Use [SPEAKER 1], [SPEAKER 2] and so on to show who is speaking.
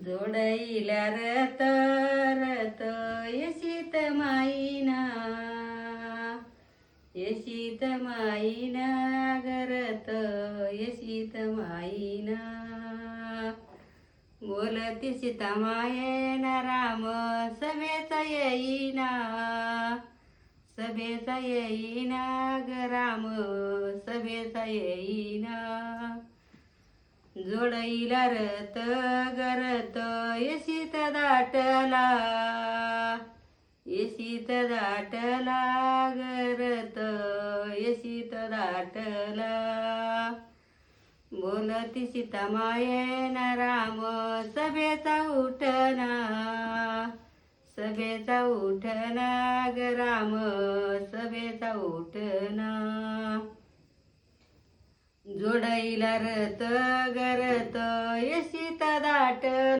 [SPEAKER 1] जोडईला रत रत यशीत माईना यशीत माईना गरत यशीत माईना बोलती सीता मायेना राम सभेचा येईना सभेचा येईना ग राम सभेचा येईना जोडईला रत गरत यशीत दाटला यशीत दाटला गरत यशीत दाटला बोलती सीता मायेना राम सभेचा उठना सभेचा उठना ग राम सभेचा उठना जोडईला रत गरत यशीत दाटला